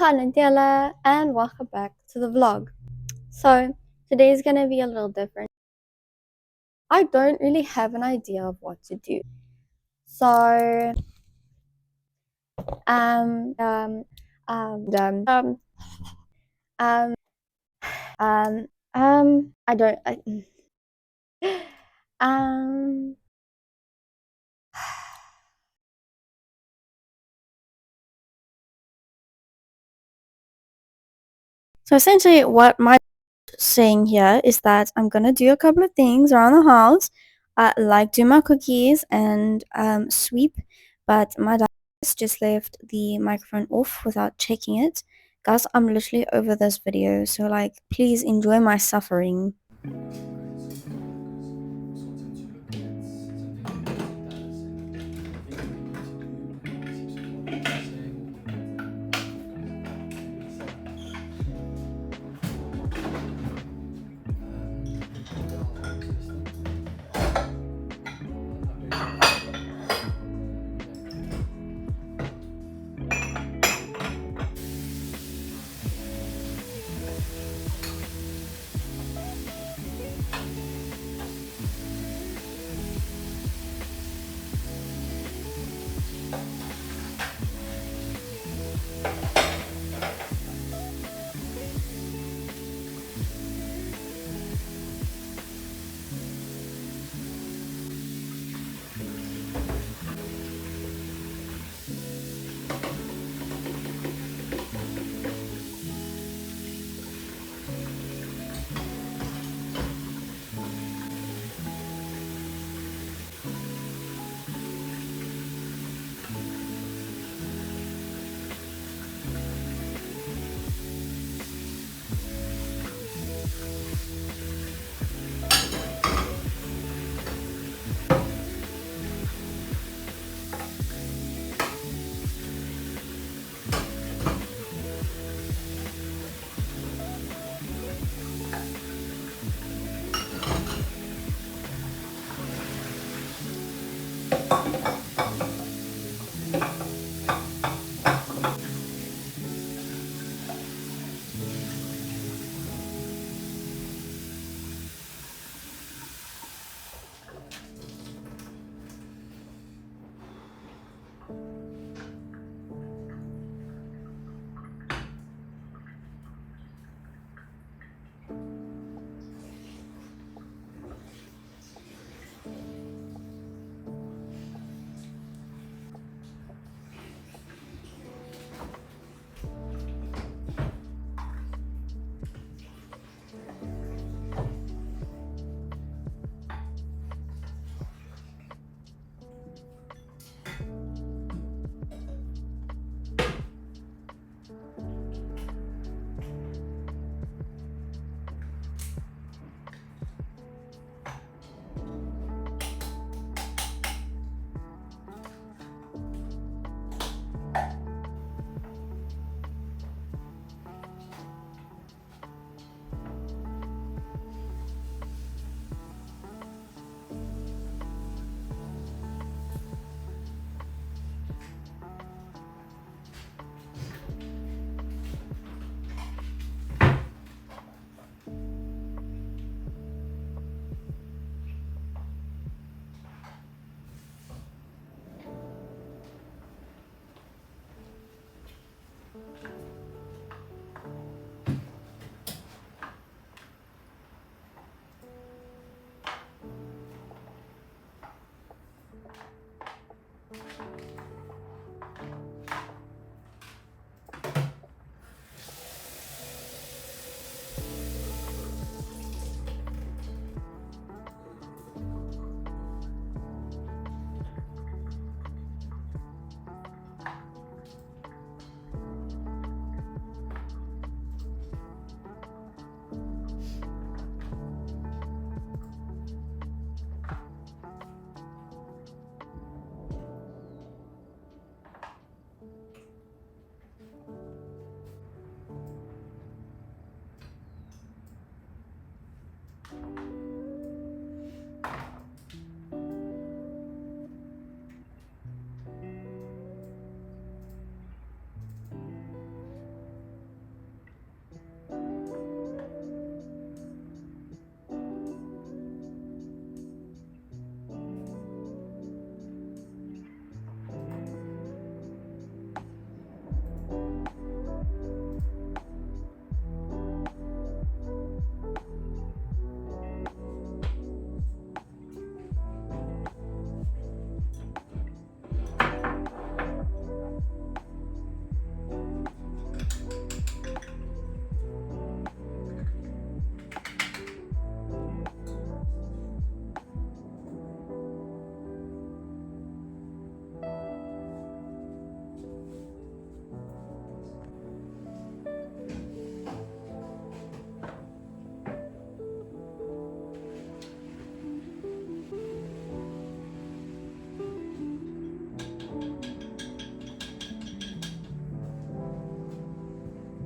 Aloha and welcome back to the vlog. So today's gonna be a little different. I don't really have an idea of what to do. So um um um um um I don't um so essentially what my saying here is that I'm gonna do a couple of things around the house, like do my cookies and sweep, but my dad just left the microphone off without checking it. Guys, I'm literally over this video, so like please enjoy my suffering.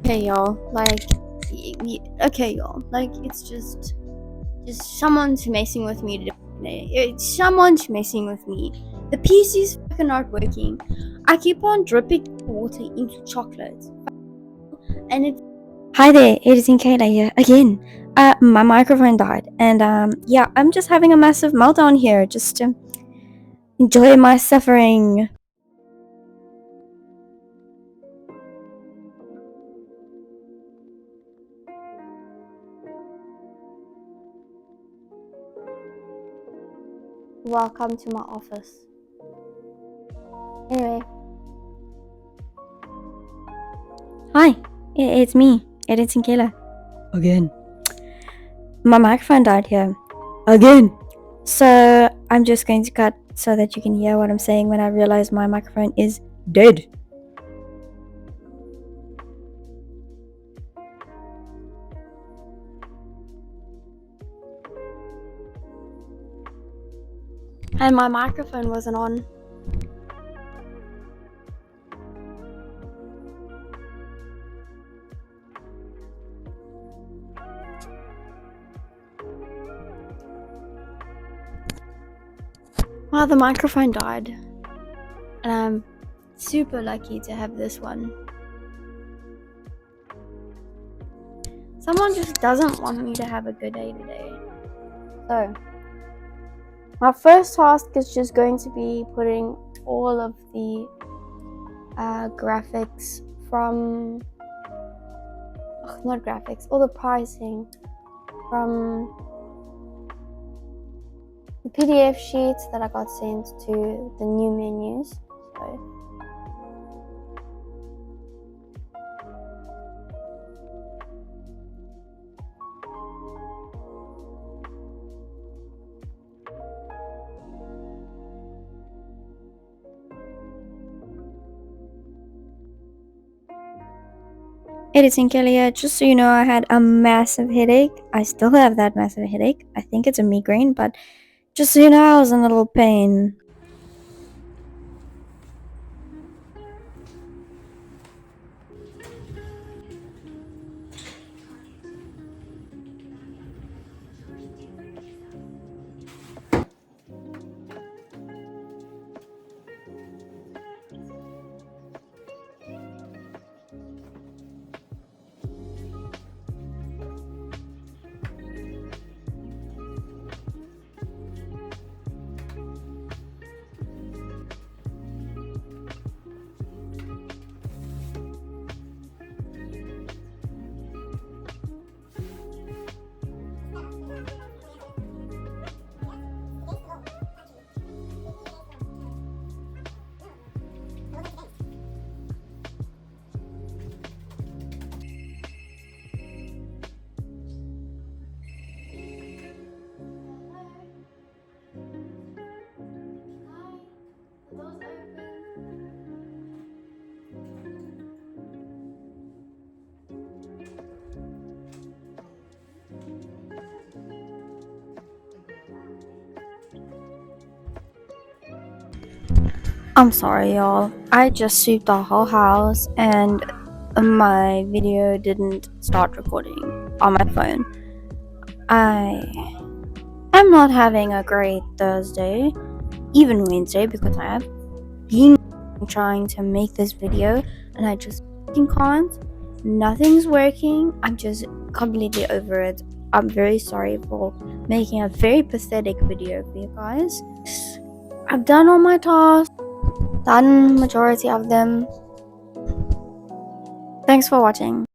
Okay, y'all. Like, okay, y'all. Like, it's just someone's messing with me today. Someone's messing with me. The PC's fucking not working. I keep on dripping water into chocolate, and it's. Hi there, it is Kayla here again. My microphone died, and yeah, I'm just having a massive meltdown here. Just to enjoy my suffering. Welcome to my office. Anyway. Hi, it's me, it's Kayla. Again. My microphone died here. Again. So I'm just going to cut so that you can hear what I'm saying when I realize my microphone is dead. And my microphone wasn't on. Well, the microphone died. And I'm super lucky to have this one. Someone just doesn't want me to have a good day today. So, my first task is just going to be putting all of the graphics from... not graphics, all the pricing from the PDF sheets that I got sent to the new menus. So editing Kelly, just so you know, I had a massive headache. I still have that massive headache. I think it's a migraine, but just so you know, I was in a little pain. I'm sorry, y'all. I just swept the whole house and my video didn't start recording on my phone. I am not having a great Thursday, even Wednesday, because I have been trying to make this video and I just can't. Nothing's working. I'm just completely over it. I'm very sorry for making a very pathetic video for you guys. I've done all my tasks, done majority of them. Thanks for watching.